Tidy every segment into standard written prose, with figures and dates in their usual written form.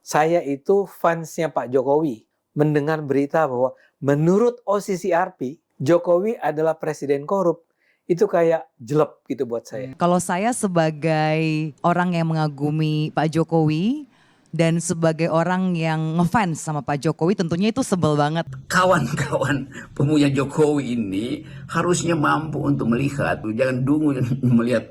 saya itu fansnya Pak Jokowi. Mendengar berita bahwa menurut OCCRP, Jokowi adalah presiden korup. Itu kayak jelek gitu buat saya. Kalau saya sebagai orang yang mengagumi Pak Jokowi dan sebagai orang yang ngefans sama Pak Jokowi, tentunya itu sebel banget. Kawan-kawan pemuja Jokowi ini harusnya mampu untuk melihat, jangan dungu melihat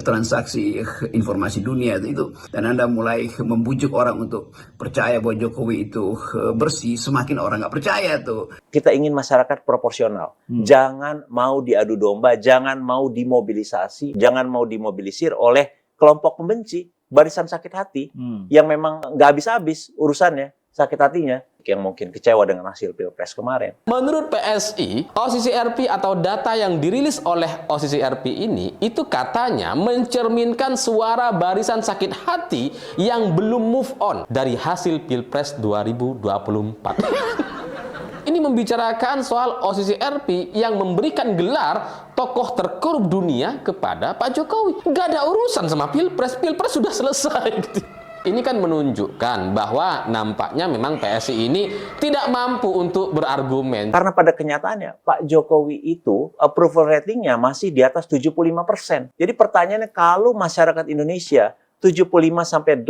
transaksi informasi dunia itu, dan Anda mulai membujuk orang untuk percaya bahwa Jokowi itu bersih, semakin orang nggak percaya tuh. Kita ingin masyarakat proporsional. Jangan mau diadu domba, jangan mau dimobilisasi, jangan mau dimobilisir oleh kelompok pembenci, barisan sakit hati, yang memang nggak habis-habis urusannya, sakit hatinya, yang mungkin kecewa dengan hasil Pilpres kemarin. Menurut PSI, OCCRP atau data yang dirilis oleh OCCRP ini, itu katanya mencerminkan suara barisan sakit hati yang belum move on dari hasil Pilpres 2024. Ini membicarakan soal OCCRP yang memberikan gelar tokoh terkorup dunia kepada Pak Jokowi. Gak ada urusan sama Pilpres, Pilpres sudah selesai. Ini kan menunjukkan bahwa nampaknya memang PSI ini tidak mampu untuk berargumen. Karena pada kenyataannya Pak Jokowi itu approval ratingnya masih di atas 75%. Jadi pertanyaannya, kalau masyarakat Indonesia 75-83%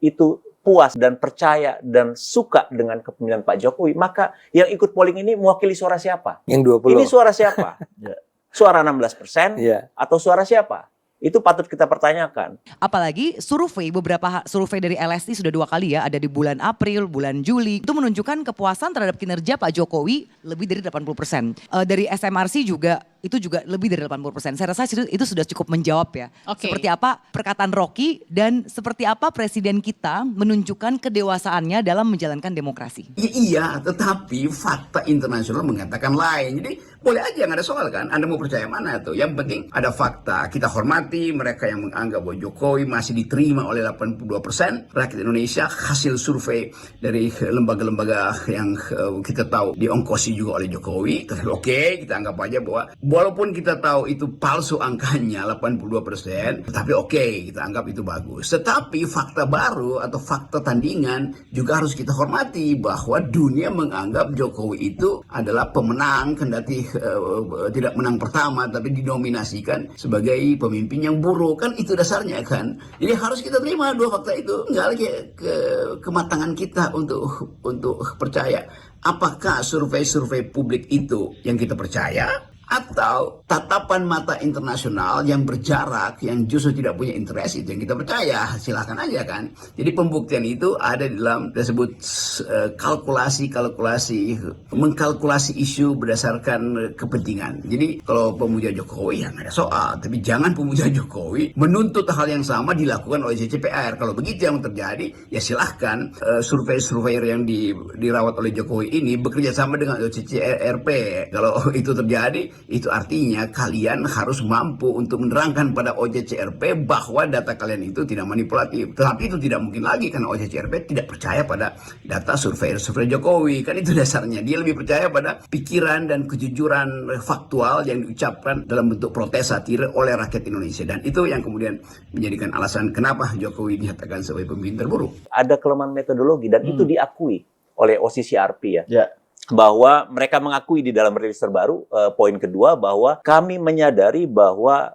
itu puas dan percaya dan suka dengan kepemimpinan Pak Jokowi, maka yang ikut polling ini mewakili suara siapa? Yang 20. Ini suara siapa? Suara 16% atau suara siapa? Itu patut kita pertanyakan. Apalagi survei, beberapa survei dari LSI sudah 2 kali ya, ada di bulan April, bulan Juli. Itu menunjukkan kepuasan terhadap kinerja Pak Jokowi lebih dari 80%. Dari SMRC juga, itu juga lebih dari 80%. Saya rasa itu sudah cukup menjawab ya. Seperti apa perkataan Rocky dan seperti apa presiden kita menunjukkan kedewasaannya dalam menjalankan demokrasi. Iya, tetapi fakta internasional mengatakan lain. Jadi boleh aja, nggak ada soal kan. Anda mau percaya mana tuh? Yang penting ada fakta. Kita hormati mereka yang menganggap bahwa Jokowi masih diterima oleh 82% rakyat Indonesia. Hasil survei dari lembaga-lembaga yang kita tahu diongkosi juga oleh Jokowi. Oke, kita anggap aja bahwa walaupun kita tahu itu palsu angkanya 82%, tetapi oke, kita anggap itu bagus. Tetapi fakta baru atau fakta tandingan juga harus kita hormati, bahwa dunia menganggap Jokowi itu adalah pemenang, kendati tidak menang pertama, tapi dinominasikan sebagai pemimpin yang buruk. Kan itu dasarnya kan. Jadi harus kita terima dua fakta itu. Nggak lagi kematangan kita untuk percaya. Apakah survei-survei publik itu yang kita percaya, atau tatapan mata internasional yang berjarak, yang justru tidak punya interest, itu yang kita percaya? Silahkan aja kan. Jadi pembuktian itu ada di dalam disebut kalkulasi, mengkalkulasi isu berdasarkan kepentingan. Jadi kalau pemuja Jokowi ya nggak ada soal, tapi jangan pemuja Jokowi menuntut hal yang sama dilakukan oleh CCPR. Kalau begitu yang terjadi, ya silahkan survei-surveyor yang dirawat oleh Jokowi ini bekerja sama dengan CCRP. Kalau itu terjadi, itu artinya kalian harus mampu untuk menerangkan pada OCCRP bahwa data kalian itu tidak manipulatif. Tetapi itu tidak mungkin lagi karena OCCRP tidak percaya pada data survei Jokowi. Kan itu dasarnya. Dia lebih percaya pada pikiran dan kejujuran faktual yang diucapkan dalam bentuk protes satir oleh rakyat Indonesia. Dan itu yang kemudian menjadikan alasan kenapa Jokowi dinyatakan sebagai pemimpin terburuk. Ada kelemahan metodologi dan itu diakui oleh OCCRP ya. Bahwa mereka mengakui di dalam rilis terbaru, poin kedua, bahwa kami menyadari bahwa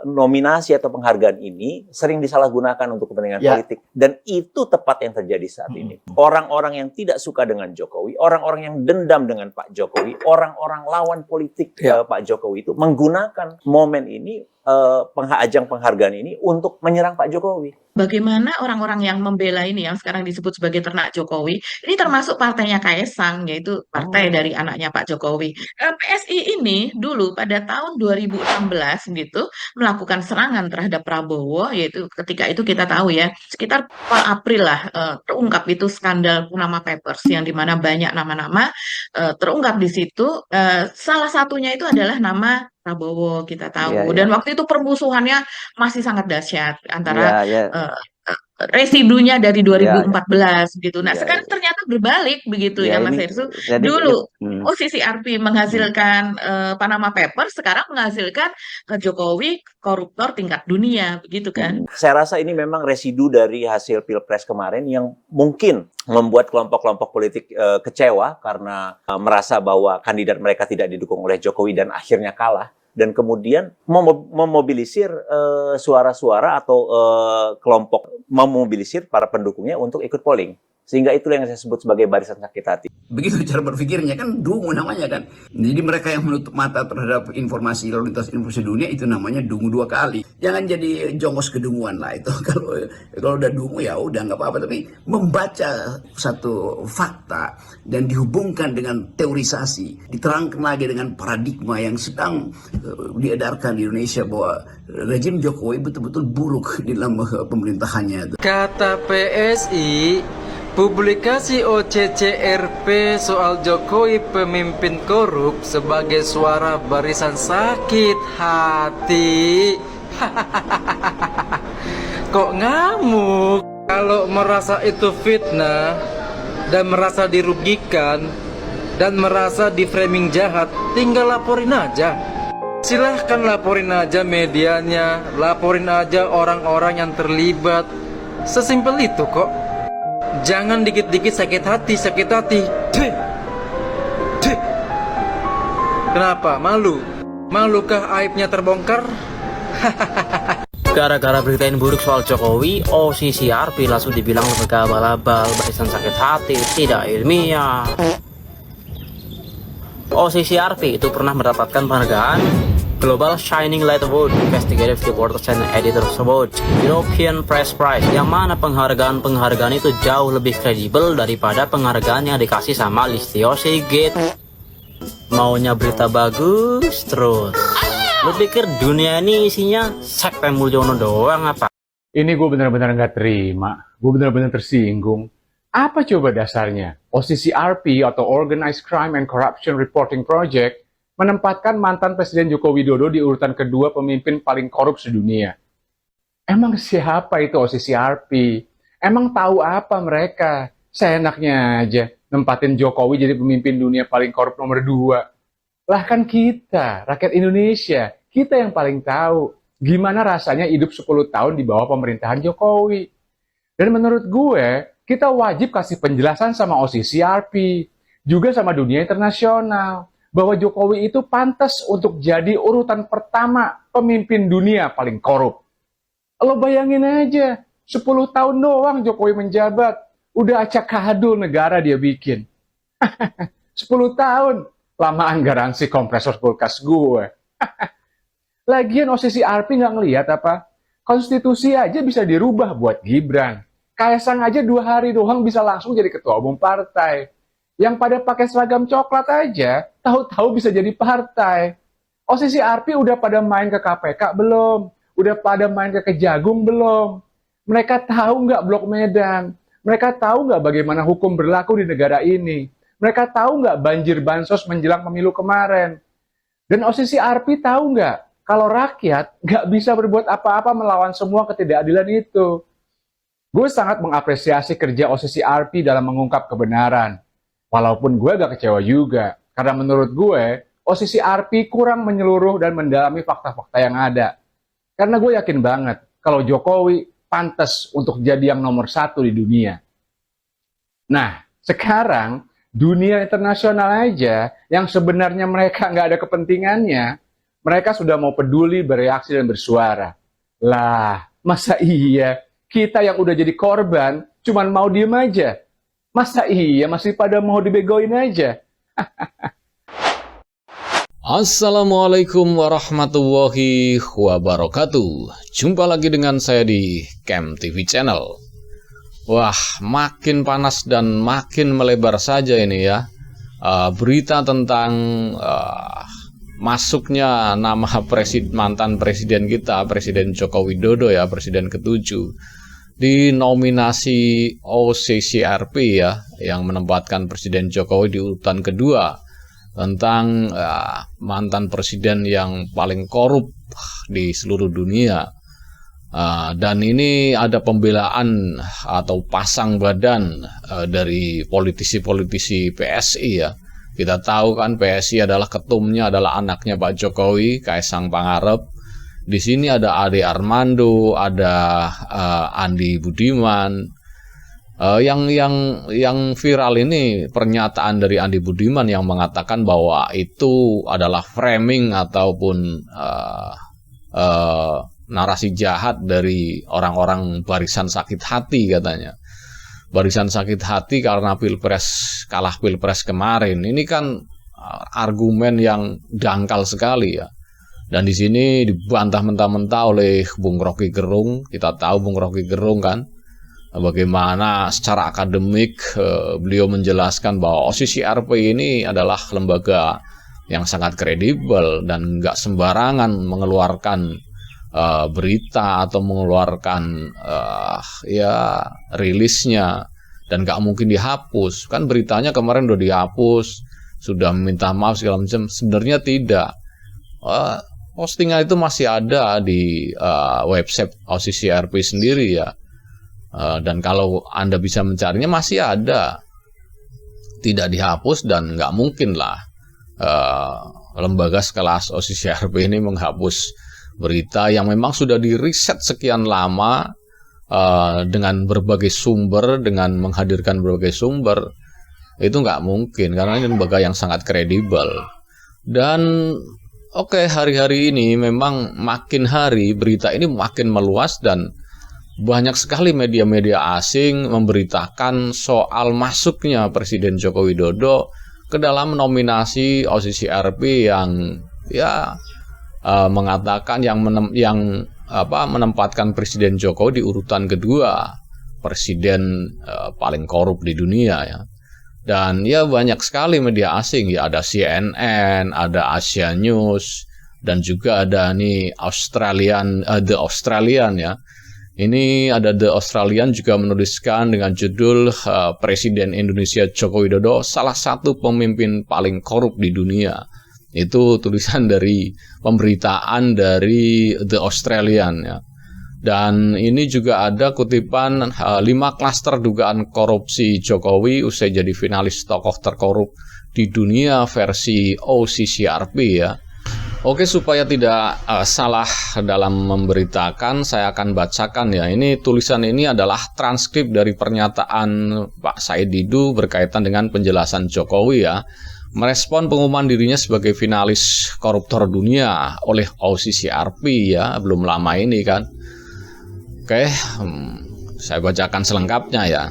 nominasi atau penghargaan ini sering disalahgunakan untuk kepentingan politik. Dan itu tepat yang terjadi saat ini. Orang-orang yang tidak suka dengan Jokowi, orang-orang yang dendam dengan Pak Jokowi, orang-orang lawan politik Pak Jokowi itu menggunakan momen ini, ajang penghargaan ini untuk menyerang Pak Jokowi. Bagaimana orang-orang yang membela ini yang sekarang disebut sebagai ternak Jokowi, ini termasuk partainya Kaesang, yaitu partai dari anaknya Pak Jokowi. PSI ini dulu pada tahun 2016 gitu melakukan serangan terhadap Prabowo, yaitu ketika itu kita tahu ya, sekitar April lah terungkap itu skandal Panama Papers yang dimana banyak nama-nama terungkap di situ. Salah satunya itu adalah nama Prabowo, kita tahu. Dan waktu itu permusuhannya masih sangat dahsyat antara residunya dari Ya, 2014 gitu. Nah, ya, sekarang ternyata berbalik begitu ya ya Mas ini Hersu. jadi Dulu hmm, OCCRP hmm. menghasilkan Panama Papers, sekarang menghasilkan Jokowi koruptor tingkat dunia, begitu kan? Saya rasa ini memang residu dari hasil Pilpres kemarin yang mungkin membuat kelompok-kelompok politik kecewa karena merasa bahwa kandidat mereka tidak didukung oleh Jokowi dan akhirnya kalah. Dan kemudian memobilisir suara-suara atau kelompok memobilisir para pendukungnya untuk ikut polling. Sehingga itulah yang saya sebut sebagai barisan sakit hati. Begitu cara berpikirnya, kan dungu namanya kan. Jadi mereka yang menutup mata terhadap informasi lalu lintas informasi dunia itu namanya dungu 2 kali. Jangan jadi jongos kedunguan lah itu. Kalau udah dungu ya udah nggak apa-apa, tapi membaca satu fakta dan dihubungkan dengan teorisasi, diterangkan lagi dengan paradigma yang sedang diedarkan di Indonesia bahwa rejim Jokowi betul-betul buruk di dalam pemerintahannya. Kata PSI, publikasi OCCRP soal Jokowi pemimpin korup sebagai suara barisan sakit hati. Kok ngamuk? Kalau merasa itu fitnah dan merasa dirugikan dan merasa di framing jahat, tinggal laporin aja. Silahkan laporin aja medianya, laporin aja orang-orang yang terlibat. Sesimpel itu kok. Jangan dikit-dikit sakit hati. Dih. Kenapa? Malu? Malukah aibnya terbongkar? Gara-gara beritain buruk soal Jokowi, OCCRP langsung dibilang lembaga abal-abal, barisan sakit hati, tidak ilmiah. OCCRP itu pernah mendapatkan penghargaan Global Shining Light Award, Investigative Reporters and Editors Award, European Press Prize, yang mana penghargaan itu jauh lebih kredibel daripada penghargaan yang dikasih sama Listio Sigit. Maunya berita bagus terus. Lu pikir dunia ini isinya Sekte Mulyono doang apa? Ini gue benar-benar nggak terima. Gue benar-benar tersinggung. Apa coba dasarnya? OCCRP atau Organized Crime and Corruption Reporting Project menempatkan mantan Presiden Joko Widodo di urutan kedua pemimpin paling korup sedunia. Emang siapa itu OCCRP? Emang tahu apa mereka? Seenaknya aja nempatin Jokowi jadi pemimpin dunia paling korup nomor 2. Lah kan kita, rakyat Indonesia, kita yang paling tahu gimana rasanya hidup 10 tahun di bawah pemerintahan Jokowi. Dan menurut gue, kita wajib kasih penjelasan sama OCCRP, juga sama dunia internasional, bahwa Jokowi itu pantas untuk jadi urutan pertama pemimpin dunia paling korup. Lo bayangin aja, 10 tahun doang Jokowi menjabat, udah acak kadul negara dia bikin. 10 tahun, lamaan garansi kompresor kulkas gue. Lagian OCCRP nggak ngelihat apa? Konstitusi aja bisa dirubah buat Gibran. Kaisang aja 2 hari doang bisa langsung jadi ketua umum partai. Yang pada pakai seragam coklat aja, tahu-tahu bisa jadi partai. OCCRP udah pada main ke KPK belum? Udah pada main ke Kejagung belum? Mereka tahu nggak Blok Medan? Mereka tahu nggak bagaimana hukum berlaku di negara ini? Mereka tahu nggak banjir bansos menjelang pemilu kemarin? Dan OCCRP tahu nggak kalau rakyat nggak bisa berbuat apa-apa melawan semua ketidakadilan itu? Gue sangat mengapresiasi kerja OCCRP dalam mengungkap kebenaran. Walaupun gue agak kecewa juga, karena menurut gue, OCCRP kurang menyeluruh dan mendalami fakta-fakta yang ada. Karena gue yakin banget, kalau Jokowi pantas untuk jadi yang nomor 1 di dunia. Nah, sekarang, dunia internasional aja, yang sebenarnya mereka nggak ada kepentingannya, mereka sudah mau peduli, bereaksi, dan bersuara. Lah, masa iya, kita yang udah jadi korban, cuman mau diem aja? Masa iya masih pada mau dibegoin aja? Assalamualaikum warahmatullahi wabarakatuh. Jumpa lagi dengan saya di Camp TV Channel. Wah, makin panas dan makin melebar saja ini ya. Berita tentang masuknya nama mantan presiden kita, Presiden Joko Widodo ya, Presiden ke-7. Di nominasi OCCRP ya, yang menempatkan Presiden Jokowi di urutan kedua tentang mantan presiden yang paling korup di seluruh dunia. Dan ini ada pembelaan atau pasang badan dari politisi-politisi PSI ya. Kita tahu kan PSI adalah ketumnya adalah anaknya Pak Jokowi, Kaisang Pangarep. Di sini ada Ade Armando, ada Andi Budiman. Yang viral ini pernyataan dari Andi Budiman yang mengatakan bahwa itu adalah framing ataupun narasi jahat dari orang-orang barisan sakit hati katanya. Barisan sakit hati karena kalah pilpres kemarin. Ini kan argumen yang dangkal sekali ya. Dan di sini dibantah mentah-mentah oleh Bung Rocky Gerung. Kita tahu Bung Rocky Gerung kan, bagaimana secara akademik beliau menjelaskan bahwa OSISI-RP ini adalah lembaga yang sangat kredibel dan nggak sembarangan mengeluarkan berita atau mengeluarkan rilisnya, dan nggak mungkin dihapus. Kan beritanya kemarin udah dihapus, sudah minta maaf segala macam. Sebenarnya tidak. Postingan itu masih ada di website OSISI-RP sendiri ya. Dan kalau Anda bisa mencarinya masih ada. Tidak dihapus dan nggak mungkin lah lembaga sekelas OSISI-RP ini menghapus berita yang memang sudah diriset sekian lama dengan berbagai sumber, dengan menghadirkan berbagai sumber. Itu nggak mungkin karena ini lembaga yang sangat kredibel. Dan hari-hari ini memang makin hari berita ini makin meluas dan banyak sekali media-media asing memberitakan soal masuknya Presiden Joko Widodo ke dalam nominasi OSISI-RP yang mengatakan menempatkan Presiden Jokowi di urutan kedua presiden paling korup di dunia ya. Dan ya banyak sekali media asing ya, ada CNN, ada Asia News, dan juga ada nih The Australian ya. Ini ada The Australian juga menuliskan dengan judul Presiden Indonesia Joko Widodo salah satu pemimpin paling korup di dunia. Itu tulisan dari pemberitaan dari The Australian ya. Dan ini juga ada kutipan 5 klaster dugaan korupsi Jokowi usai jadi finalis tokoh terkorup di dunia versi OSISI-RP ya. Oke, supaya tidak salah dalam memberitakan, saya akan bacakan ya. Ini tulisan ini adalah transkrip dari pernyataan Pak Said Didu berkaitan dengan penjelasan Jokowi ya. Merespon pengumuman dirinya sebagai finalis koruptor dunia oleh OSISI-RP ya, belum lama ini kan. Oke, saya bacakan selengkapnya ya.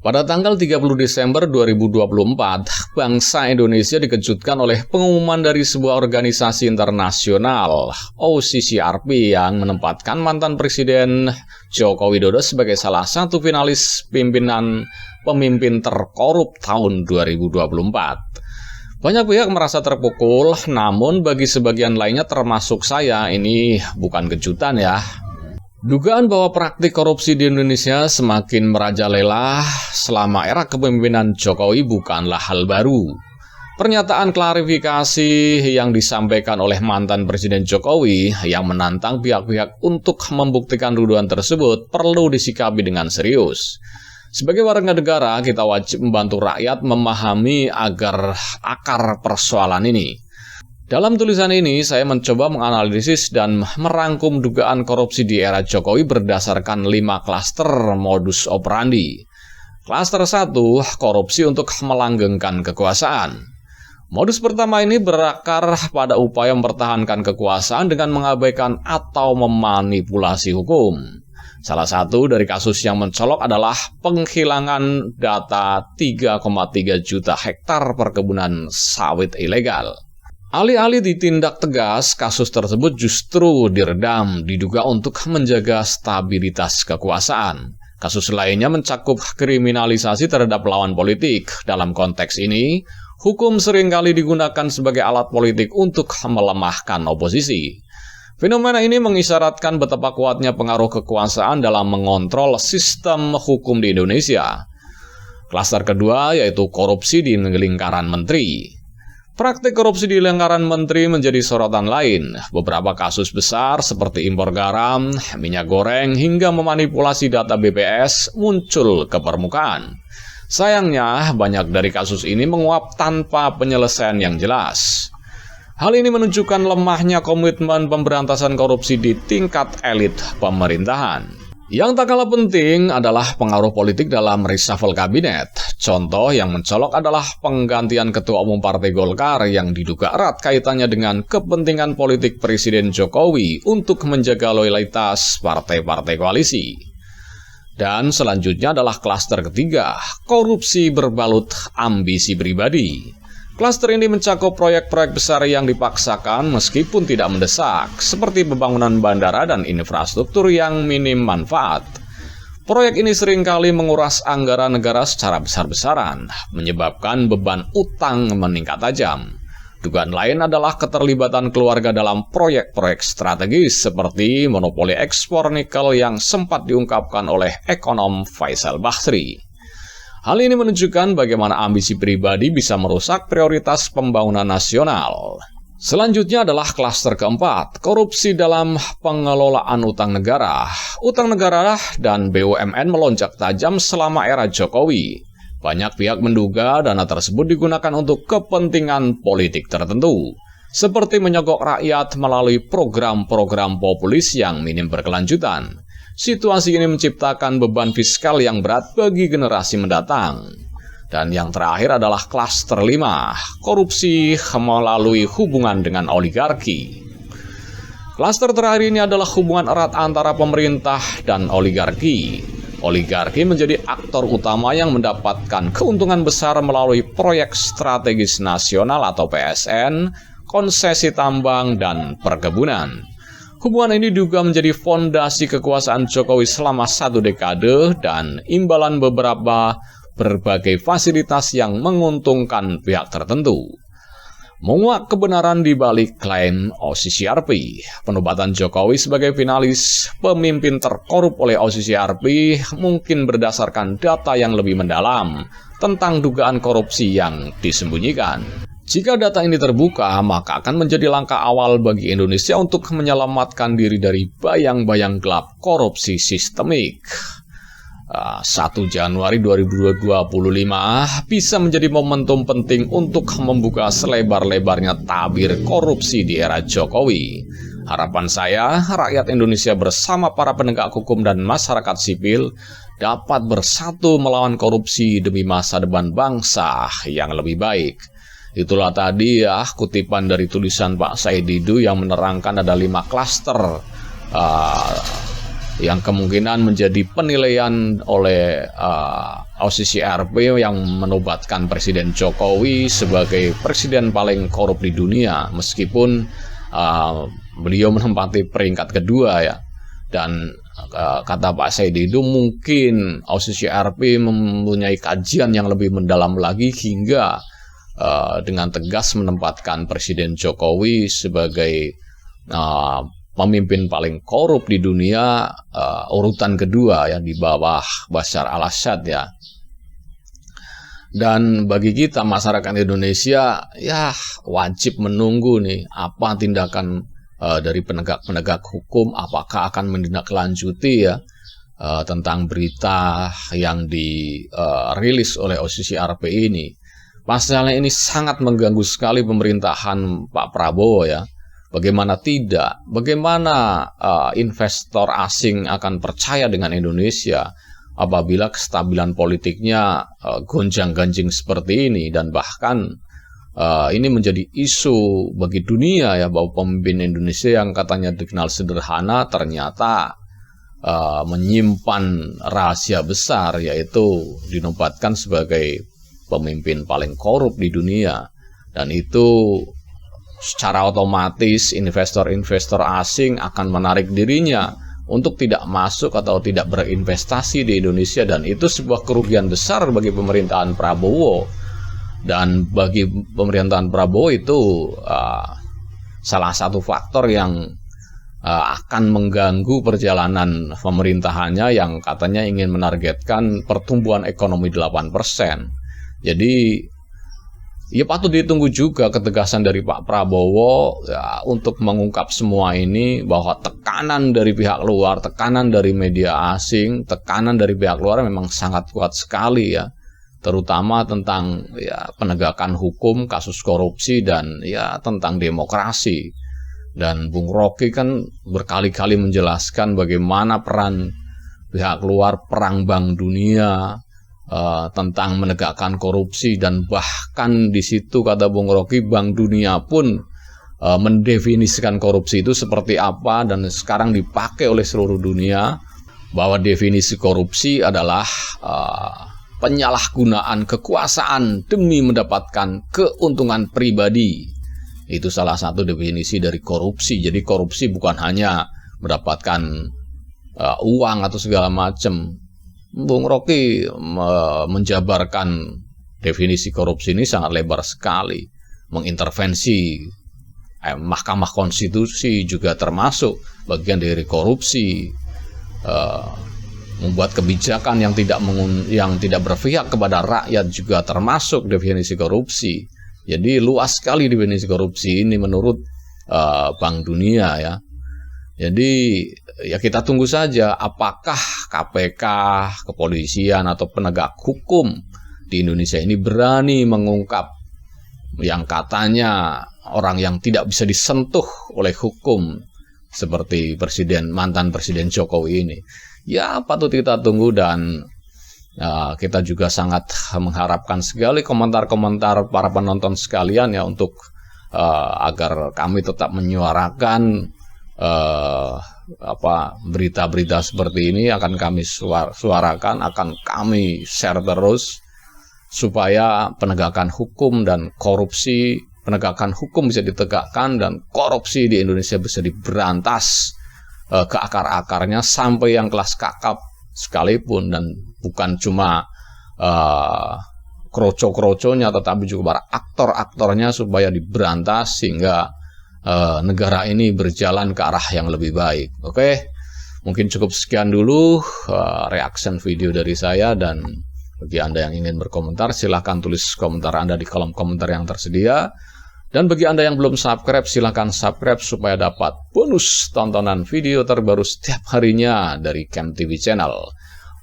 Pada tanggal 30 Desember 2024, bangsa Indonesia dikejutkan oleh pengumuman dari sebuah organisasi internasional, OSISI-RP, yang menempatkan mantan Presiden Joko Widodo sebagai salah satu finalis pemimpin terkorup tahun 2024. Banyak pihak merasa terpukul, namun bagi sebagian lainnya termasuk saya, ini bukan kejutan ya. Dugaan bahwa praktik korupsi di Indonesia semakin merajalela selama era kepemimpinan Jokowi bukanlah hal baru. Pernyataan klarifikasi yang disampaikan oleh mantan Presiden Jokowi yang menantang pihak-pihak untuk membuktikan tuduhan tersebut perlu disikapi dengan serius. Sebagai warga negara, kita wajib membantu rakyat memahami agar akar persoalan ini. Dalam tulisan ini, saya mencoba menganalisis dan merangkum dugaan korupsi di era Jokowi berdasarkan 5 klaster modus operandi. Klaster 1, korupsi untuk melanggengkan kekuasaan. Modus pertama ini berakar pada upaya mempertahankan kekuasaan dengan mengabaikan atau memanipulasi hukum. Salah satu dari kasus yang mencolok adalah penghilangan data 3,3 juta hektar perkebunan sawit ilegal. Alih-alih ditindak tegas, kasus tersebut justru diredam, diduga untuk menjaga stabilitas kekuasaan. Kasus lainnya mencakup kriminalisasi terhadap lawan politik. Dalam konteks ini, hukum seringkali digunakan sebagai alat politik untuk melemahkan oposisi. Fenomena ini mengisyaratkan betapa kuatnya pengaruh kekuasaan dalam mengontrol sistem hukum di Indonesia. Klaster kedua yaitu korupsi di lingkaran menteri. Praktik korupsi di lingkaran menteri menjadi sorotan lain. Beberapa kasus besar seperti impor garam, minyak goreng, hingga memanipulasi data BPS muncul ke permukaan. Sayangnya, banyak dari kasus ini menguap tanpa penyelesaian yang jelas. Hal ini menunjukkan lemahnya komitmen pemberantasan korupsi di tingkat elit pemerintahan. Yang tak kalah penting adalah pengaruh politik dalam reshuffle kabinet. Contoh yang mencolok adalah penggantian Ketua Umum Partai Golkar yang diduga erat kaitannya dengan kepentingan politik Presiden Jokowi untuk menjaga loyalitas partai-partai koalisi. Dan selanjutnya adalah klaster ketiga, korupsi berbalut ambisi pribadi. Klaster ini mencakup proyek-proyek besar yang dipaksakan meskipun tidak mendesak, seperti pembangunan bandara dan infrastruktur yang minim manfaat. Proyek ini seringkali menguras anggaran negara secara besar-besaran, menyebabkan beban utang meningkat tajam. Dugaan lain adalah keterlibatan keluarga dalam proyek-proyek strategis seperti monopoli ekspor nikel yang sempat diungkapkan oleh ekonom Faisal Basri. Hal ini menunjukkan bagaimana ambisi pribadi bisa merusak prioritas pembangunan nasional. Selanjutnya adalah klaster keempat, korupsi dalam pengelolaan utang negara. Utang negara dan BUMN melonjak tajam selama era Jokowi. Banyak pihak menduga dana tersebut digunakan untuk kepentingan politik tertentu, seperti menyogok rakyat melalui program-program populis yang minim berkelanjutan. Situasi ini menciptakan beban fiskal yang berat bagi generasi mendatang. Dan yang terakhir adalah klaster 5, korupsi melalui hubungan dengan oligarki. Klaster terakhir ini adalah hubungan erat antara pemerintah dan oligarki. Oligarki menjadi aktor utama yang mendapatkan keuntungan besar melalui proyek strategis nasional atau PSN, konsesi tambang, dan perkebunan. Hubungan ini juga menjadi fondasi kekuasaan Jokowi selama 1 dekade dan imbalan berbagai fasilitas yang menguntungkan pihak tertentu. Menguak kebenaran di balik klaim OCCRP, penobatan Jokowi sebagai finalis pemimpin terkorup oleh OCCRP mungkin berdasarkan data yang lebih mendalam tentang dugaan korupsi yang disembunyikan. Jika data ini terbuka, maka akan menjadi langkah awal bagi Indonesia untuk menyelamatkan diri dari bayang-bayang gelap korupsi sistemik. 1 Januari 2025 bisa menjadi momentum penting untuk membuka selebar-lebarnya tabir korupsi di era Jokowi. Harapan saya, rakyat Indonesia bersama para penegak hukum dan masyarakat sipil dapat bersatu melawan korupsi demi masa depan bangsa yang lebih baik. Itulah tadi ya kutipan dari tulisan Pak Said Didu yang menerangkan ada 5 klaster yang kemungkinan menjadi penilaian oleh OCCRP yang menobatkan Presiden Jokowi sebagai presiden paling korup di dunia, meskipun beliau menempati peringkat kedua ya. Dan kata Pak Said Didu, mungkin OCCRP mempunyai kajian yang lebih mendalam lagi hingga dengan tegas menempatkan Presiden Jokowi sebagai pemimpin paling korup di dunia, urutan kedua ya di bawah Bashar al-Assad ya. Dan bagi kita masyarakat Indonesia ya wajib menunggu nih apa tindakan dari penegak hukum, apakah akan menindaklanjuti ya tentang berita yang dirilis oleh OCCRP ini. Pasalnya ini sangat mengganggu sekali pemerintahan Pak Prabowo ya. Bagaimana tidak? Bagaimana investor asing akan percaya dengan Indonesia apabila kestabilan politiknya gonjang-ganjing seperti ini? Dan bahkan ini menjadi isu bagi dunia ya, bahwa pemimpin Indonesia yang katanya dikenal sederhana ternyata menyimpan rahasia besar, yaitu dinobatkan sebagai pemimpin paling korup di dunia. Dan itu secara otomatis investor-investor asing akan menarik dirinya untuk tidak masuk atau tidak berinvestasi di Indonesia, dan itu sebuah kerugian besar bagi pemerintahan Prabowo. Dan bagi pemerintahan Prabowo itu salah satu faktor yang akan mengganggu perjalanan pemerintahannya yang katanya ingin menargetkan pertumbuhan ekonomi 8%. Jadi Ya patut ditunggu juga ketegasan dari Pak Prabowo ya, untuk mengungkap semua ini, bahwa tekanan dari pihak luar, tekanan dari media asing, tekanan dari pihak luar memang sangat kuat sekali ya, terutama tentang ya penegakan hukum, kasus korupsi, dan ya tentang demokrasi. Dan Bung Rocky kan berkali-kali menjelaskan bagaimana peran pihak luar, perang Bank Dunia, tentang menegakkan korupsi, dan bahkan di situ kata Bung Rocky, Bank Dunia pun mendefinisikan korupsi itu seperti apa, dan sekarang dipakai oleh seluruh dunia, bahwa definisi korupsi adalah penyalahgunaan kekuasaan demi mendapatkan keuntungan pribadi. Itu salah satu definisi dari korupsi. Jadi korupsi bukan hanya mendapatkan uang atau segala macam. Bung Rocky menjabarkan definisi korupsi ini sangat lebar sekali. Mengintervensi Mahkamah Konstitusi juga termasuk bagian dari korupsi. Membuat kebijakan yang tidak berpihak kepada rakyat juga termasuk definisi korupsi. Jadi luas sekali definisi korupsi ini menurut Bank Dunia ya. Jadi ya kita tunggu saja apakah KPK, kepolisian atau penegak hukum di Indonesia ini berani mengungkap yang katanya orang yang tidak bisa disentuh oleh hukum seperti mantan Presiden Jokowi ini. Ya patut kita tunggu, dan kita juga sangat mengharapkan sekali komentar-komentar para penonton sekalian ya, untuk agar kami tetap menyuarakan berita-berita seperti ini akan kami suarakan, akan kami share terus supaya penegakan hukum dan korupsi, penegakan hukum bisa ditegakkan dan korupsi di Indonesia bisa diberantas ke akar-akarnya sampai yang kelas kakap sekalipun, dan bukan cuma kroco-kroconya tetapi juga para aktor-aktornya supaya diberantas sehingga negara ini berjalan ke arah yang lebih baik. Oke, mungkin cukup sekian dulu reaction video dari saya, dan bagi Anda yang ingin berkomentar silahkan tulis komentar Anda di kolom komentar yang tersedia. Dan bagi Anda yang belum subscribe, silahkan subscribe supaya dapat bonus tontonan video terbaru setiap harinya dari Camp TV Channel.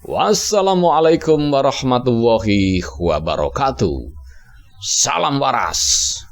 Wassalamualaikum warahmatullahi wabarakatuh. Salam waras.